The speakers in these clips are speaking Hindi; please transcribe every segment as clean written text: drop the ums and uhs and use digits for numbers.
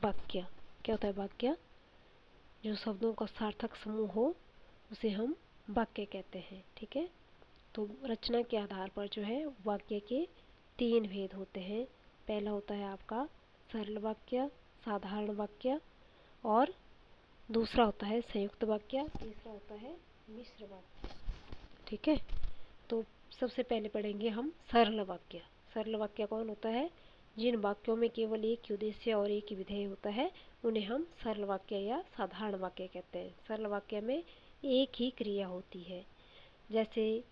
वाक्य। क्या होता है वाक्य? जो शब्दों का सार्थक समूह हो उसे हम वाक्य कहते हैं। ठीक है, तो रचना के आधार पर जो है वाक्य के 3 भेद होते हैं। पहला होता है आपका सरल वाक्य, साधारण वाक्य, और दूसरा होता है संयुक्त वाक्य, तीसरा होता है मिश्र वाक्य। ठीक है, तो सबसे पहले पढ़ेंगे हम सरल वाक्य। सरल वाक्य कौन होता है? जिन वाक्यों में केवल एक ही उद्देश्य और एक ही विधेय होता है उन्हें हम सरल वाक्य या साधारण वाक्य कहते हैं। सरल वाक्य में एक ही क्रिया होती है। जैसे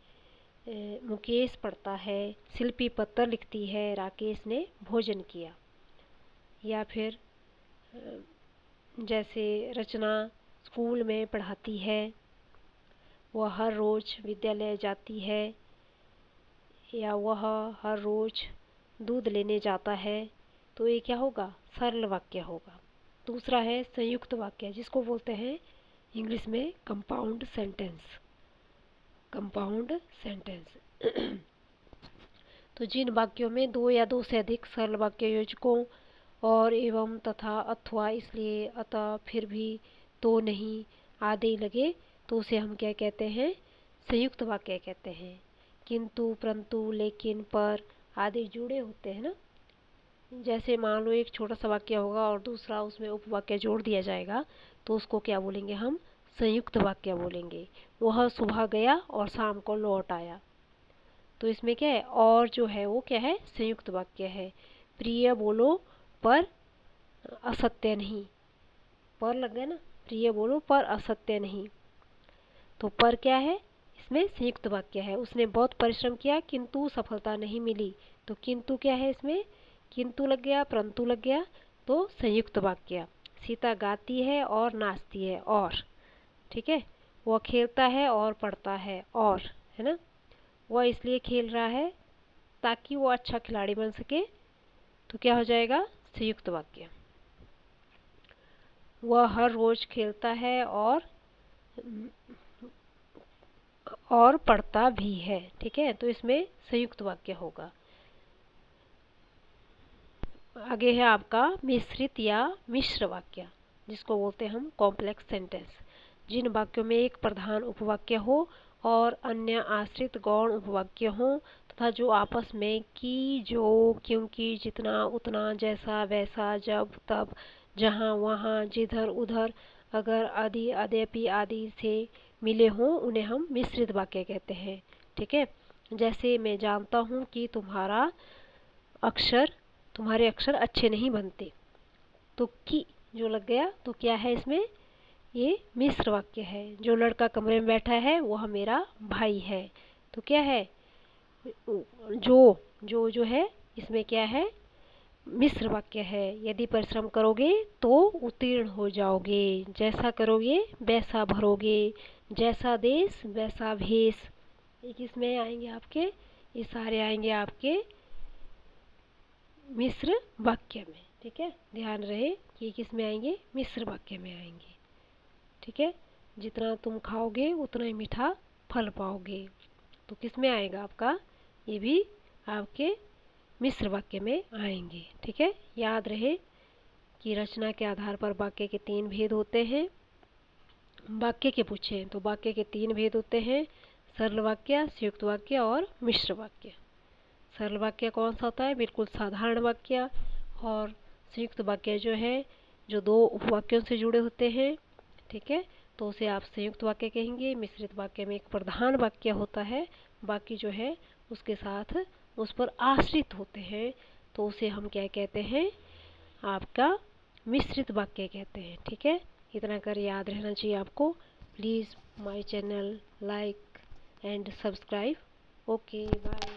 मुकेश पढ़ता है, शिल्पी पत्र लिखती है, राकेश ने भोजन किया। या फिर जैसे रचना स्कूल में पढ़ाती है, वह हर रोज विद्यालय जाती है, या वह हर रोज दूध लेने जाता है। तो ये क्या होगा? सरल वाक्य होगा। दूसरा है संयुक्त वाक्य, जिसको बोलते हैं इंग्लिश में कंपाउंड सेंटेंस। कंपाउंड सेंटेंस तो जिन वाक्यों में 2 या 2 से अधिक सरल वाक्य योजकों और एवं, तथा, अथवा, इसलिए, अतः, फिर भी, तो, नहीं आदि लगे तो उसे हम क्या कहते हैं? संयुक्त वाक्य कहते हैं। किंतु, परंतु, लेकिन, पर आदि जुड़े होते हैं ना। जैसे मान लो एक छोटा सा वाक्य होगा और दूसरा उसमें उपवाक्य जोड़ दिया जाएगा तो उसको क्या बोलेंगे हम? संयुक्त वाक्य बोलेंगे। वह सुबह गया और शाम को लौट आया। तो इसमें क्या है? और जो है वो क्या है? संयुक्त वाक्य है। प्रिय बोलो पर असत्य नहीं। पर लग गया ना, प्रिय बोलो पर असत्य नहीं। तो पर क्या है? इसमें संयुक्त वाक्य है। उसने बहुत परिश्रम किया किंतु सफलता नहीं मिली। तो किंतु क्या है इसमें? किंतु लग गया, परंतु लग गया, तो संयुक्त वाक्य। सीता गाती है और नाचती है, और, ठीक है। वह खेलता है और पढ़ता है, और, है ना। वह इसलिए खेल रहा है ताकि वो अच्छा खिलाड़ी बन सके। तो क्या हो जाएगा? संयुक्त वाक्य। वह हर रोज खेलता है और पढ़ता भी है। ठीक है, तो इसमें संयुक्त वाक्य होगा। आगे है आपका मिश्रित या मिश्र वाक्य, जिसको बोलते हैं हम कॉम्प्लेक्स सेंटेंस। जिन वाक्यों में एक प्रधान उपवाक्य हो और अन्य आश्रित गौण उपवाक्य हो, तथा जो आपस में की, जो, क्योंकि, जितना, उतना, जैसा, वैसा, जब, तब, जहाँ, वहाँ, जिधर, उधर, अगर, आदि, अद्यपि आदि से मिले हों उन्हें हम मिश्रित वाक्य कहते हैं। ठीक है, जैसे मैं जानता हूँ कि तुम्हारे अक्षर अच्छे नहीं बनते। तो की जो लग गया तो क्या है इसमें? ये मिश्र वाक्य है। जो लड़का कमरे में बैठा है वह मेरा भाई है। तो क्या है? जो है इसमें क्या है? मिश्र वाक्य है। यदि परिश्रम करोगे तो उत्तीर्ण हो जाओगे, जैसा करोगे वैसा भरोगे, जैसा देश वैसा भेष। किसमें आएंगे आपके? ये सारे आएंगे आपके मिश्र वाक्य में। ठीक है, ध्यान रहे कि किस में आएंगे? मिश्र वाक्य में आएंगे। ठीक है, जितना तुम खाओगे उतना ही मीठा फल पाओगे। तो किस में आएगा आपका? ये भी आपके मिश्र वाक्य में आएंगे। ठीक है, याद रहे कि रचना के आधार पर वाक्य के 3 भेद होते हैं। वाक्य के पूछे तो वाक्य के 3 भेद होते हैं: सरल वाक्य, संयुक्त वाक्य और मिश्र वाक्य। सरल वाक्य कौन सा होता है? बिल्कुल साधारण वाक्य। और संयुक्त वाक्य जो है जो 2 उपवाक्यों से जुड़े होते हैं। ठीक है, तो उसे आप संयुक्त वाक्य कहेंगे। मिश्रित वाक्य में एक प्रधान वाक्य होता है, बाकी जो है उसके साथ उस पर आश्रित होते हैं, तो उसे हम क्या कहते हैं? आपका मिश्रित वाक्य कहते हैं। ठीक है, इतना कर याद रहना चाहिए आपको। Please my channel like and subscribe. Okay, bye.